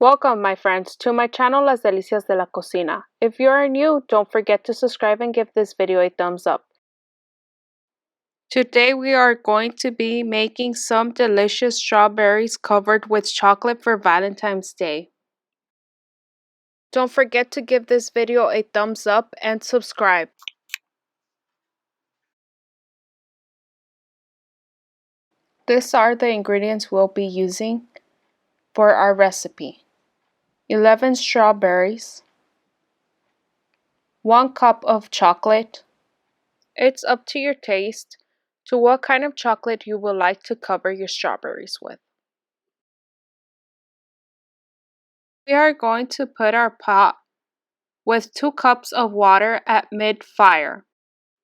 Welcome, my friends, to my channel Las Delicias de la Cocina. If you are new, don't forget to subscribe and give this video a thumbs up. Today we are going to be making some delicious strawberries covered with chocolate for Valentine's Day. Don't forget to give this video a thumbs up and subscribe. These are the ingredients we'll be using for our recipe. 11 strawberries, 1 cup of chocolate. It's up to your taste to what kind of chocolate you would like to cover your strawberries with. We are going to put our pot with 2 cups of water at mid-fire.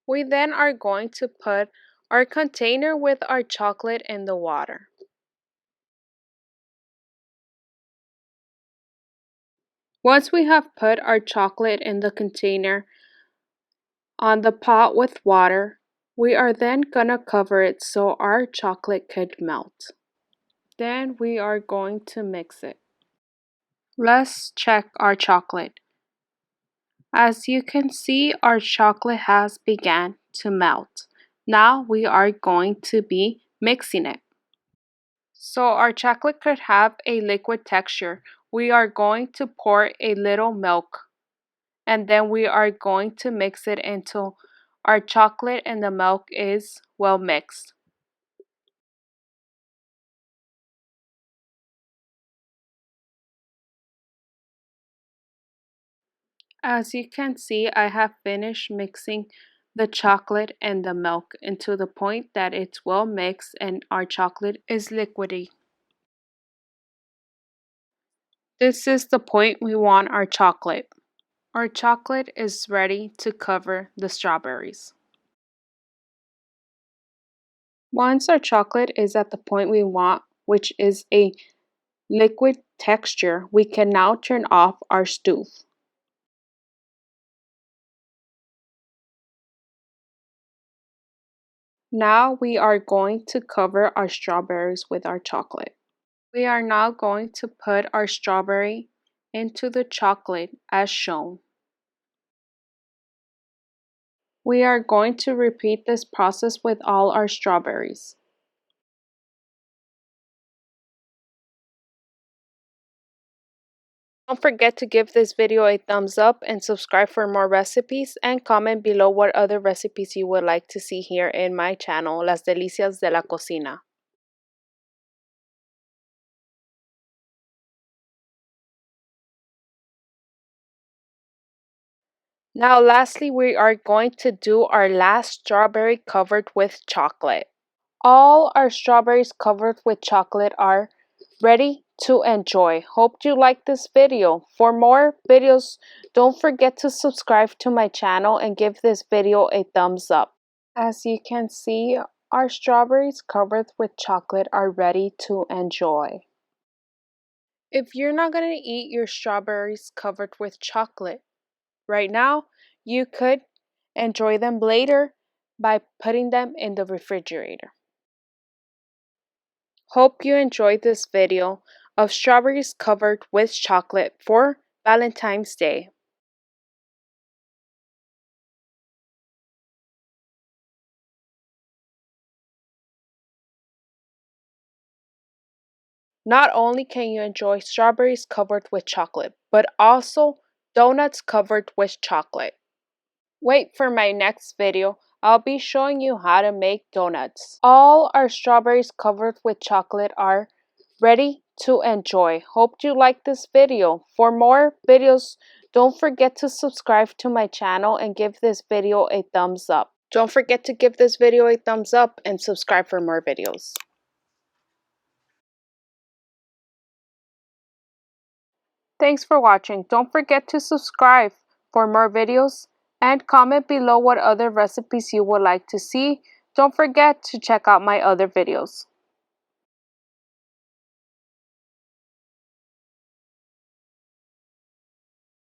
We then are going to put our container with our chocolate in the water. Once we have put our chocolate in the container on the pot with water, we are then gonna cover it so our chocolate could melt. Then we are going to mix it. Let's check our chocolate. As you can see, our chocolate has begun to melt. Now we are going to be mixing it. So our chocolate could have a liquid texture. We are going to pour a little milk, and then we are going to mix it until our chocolate and the milk is well mixed. As you can see, I have finished mixing the chocolate and the milk into the point that it's well mixed and our chocolate is liquidy. This is the point we want our chocolate. Our chocolate is ready to cover the strawberries. Once our chocolate is at the point we want, which is a liquid texture, we can now turn off our stove. Now we are going to cover our strawberries with our chocolate. We are now going to put our strawberry into the chocolate as shown. We are going to repeat this process with all our strawberries. Don't forget to give this video a thumbs up and subscribe for more recipes, and comment below what other recipes you would like to see here in my channel, Las Delicias de la Cocina. Now lastly, we are going to do our last strawberry covered with chocolate. All our strawberries covered with chocolate are ready to enjoy. Hope you like this video. For more videos, don't forget to subscribe to my channel and give this video a thumbs up. As you can see, our strawberries covered with chocolate are ready to enjoy. If you're not going to eat your strawberries covered with chocolate right now, you could enjoy them later by putting them in the refrigerator. Hope you enjoyed this video of strawberries covered with chocolate for Valentine's Day. Not only can you enjoy strawberries covered with chocolate, but also donuts covered with chocolate. Wait for my next video. I'll be showing you how to make donuts. All our strawberries covered with chocolate are ready to enjoy. Hope you like this video. For more videos, don't forget to subscribe to my channel and give this video a thumbs up. Don't forget to give this video a thumbs up and subscribe for more videos. Thanks for watching. Don't forget to subscribe for more videos and comment below what other recipes you would like to see. Don't forget to check out my other videos.